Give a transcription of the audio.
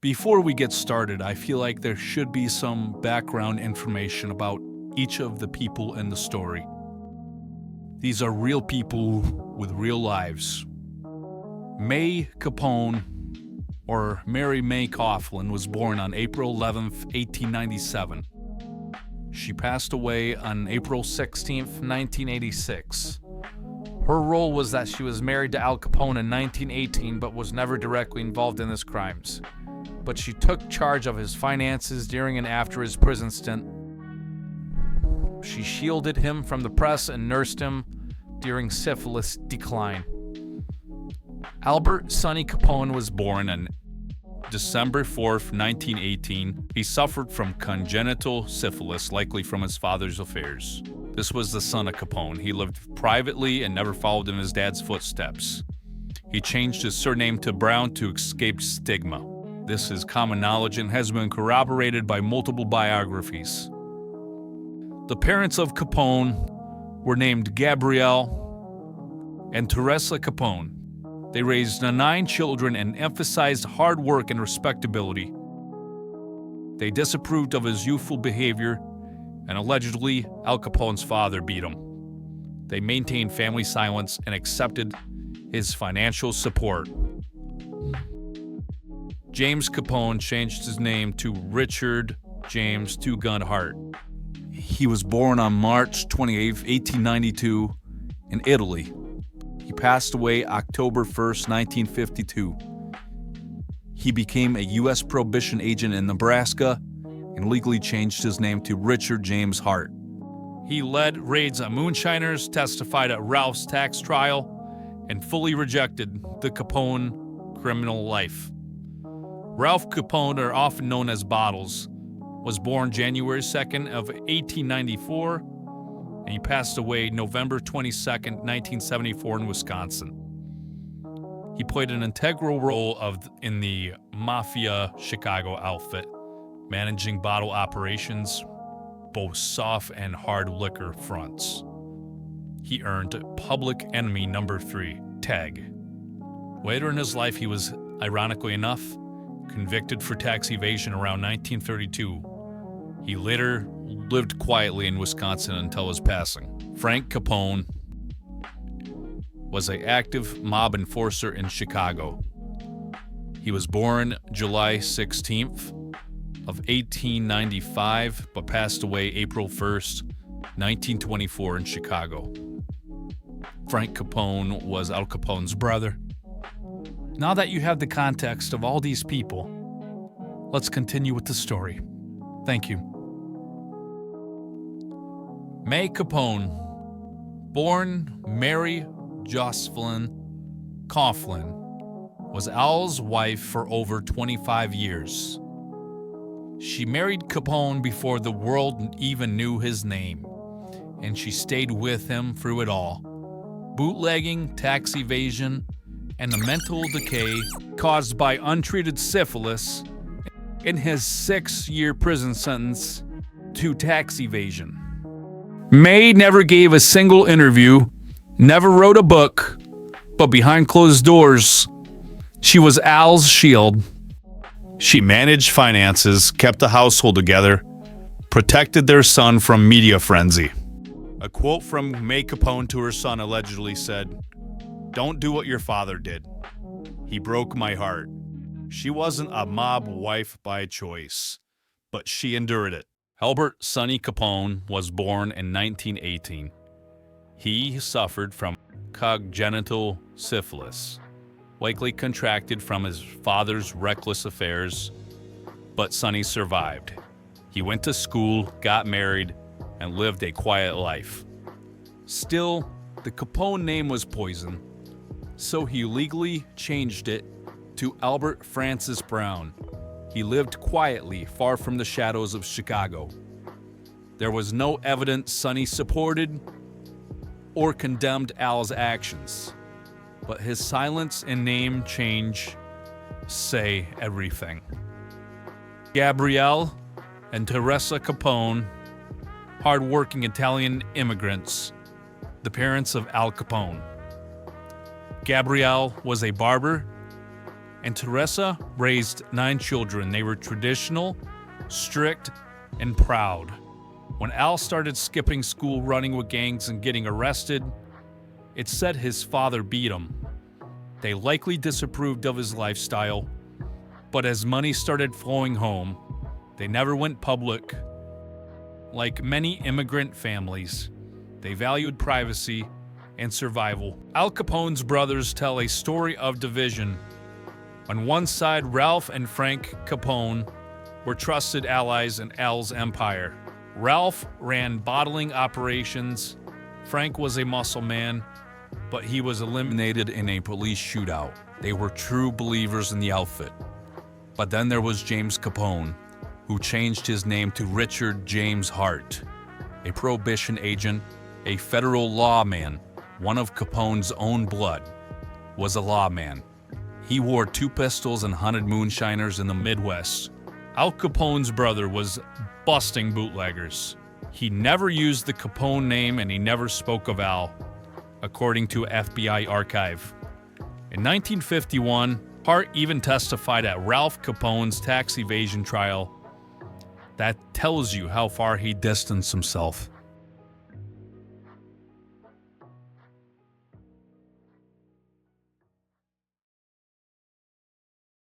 Before we get started, I feel like there should be some background information about each of the people in the story. These are real people with real lives. May Capone, or Mary May Coughlin, was born on April 11, 1897. She passed away on April 16, 1986. Her role was that she was married to Al Capone in 1918 but was never directly involved in his crimes. But she took charge of his finances during and after his prison stint. She shielded him from the press and nursed him during syphilis decline. Albert Sonny Capone was born on December 4th, 1918. He suffered from congenital syphilis, likely from his father's affairs. This was the son of Capone. He lived privately and never followed in his dad's footsteps. He changed his surname to Brown to escape stigma. This is common knowledge and has been corroborated by multiple biographies. The parents of Capone were named Gabrielle and Teresa Capone. They raised 9 children and emphasized hard work and respectability. They disapproved of his youthful behavior, and allegedly, Al Capone's father beat him. They maintained family silence and accepted his financial support. James Capone changed his name to Richard James Two Gun Hart. He was born on March 28, 1892, in Italy. He passed away October 1st, 1952. He became a U.S. prohibition agent in Nebraska and legally changed his name to Richard James Hart. He led raids on moonshiners, testified at Ralph's tax trial, and fully rejected the Capone criminal life. Ralph Capone, or often known as Bottles, was born January 2nd of 1894, and he passed away November 22nd, 1974 in Wisconsin. He played an integral role in the Mafia Chicago outfit, managing bottle operations, both soft and hard liquor fronts. He earned Public Enemy No. 3 tag. Later in his life, he was, ironically enough, convicted for tax evasion around 1932. He later lived quietly in Wisconsin until his passing. Frank Capone was an active mob enforcer in Chicago. He was born July 16th of 1895, but passed away April 1st, 1924 in Chicago. Frank Capone was Al Capone's brother. Now that you have the context of all these people, let's continue with the story. Thank you. May Capone, born Mary Jocelyn Coughlin, was Al's wife for over 25 years. She married Capone before the world even knew his name, and she stayed with him through it all. Bootlegging, tax evasion, and the mental decay caused by untreated syphilis in his 6-year prison sentence to tax evasion. May never gave a single interview, never wrote a book, but behind closed doors, she was Al's shield. She managed finances, kept the household together, protected their son from media frenzy. A quote from May Capone to her son allegedly said, "Don't do what your father did. He broke my heart." She wasn't a mob wife by choice, but she endured it. Albert Sonny Capone was born in 1918. He suffered from congenital syphilis, likely contracted from his father's reckless affairs, but Sonny survived. He went to school, got married, and lived a quiet life. Still, the Capone name was poison, so he legally changed it to Albert Francis Brown. He lived quietly, far from the shadows of Chicago. There was no evidence Sonny supported or condemned Al's actions, but his silence and name change say everything. Gabrielle and Teresa Capone, hard-working Italian immigrants, the parents of Al Capone. Gabrielle was a barber, and Teresa raised 9 children. They were traditional, strict, and proud. When Al started skipping school, running with gangs, and getting arrested, it said his father beat him. They likely disapproved of his lifestyle, but as money started flowing home, they never went public. Like many immigrant families, they valued privacy and survival. Al Capone's brothers tell a story of division. On one side, Ralph and Frank Capone were trusted allies in Al's empire. Ralph ran bottling operations. Frank was a muscle man, but he was eliminated in a police shootout. They were true believers in the outfit. But then there was James Capone, who changed his name to Richard James Hart, a prohibition agent, a federal lawman. One of Capone's own blood was a lawman. He wore 2 pistols and hunted moonshiners in the Midwest. Al Capone's brother was busting bootleggers. He never used the Capone name and he never spoke of Al, according to FBI archive. In 1951, Hart even testified at Ralph Capone's tax evasion trial. That tells you how far he distanced himself.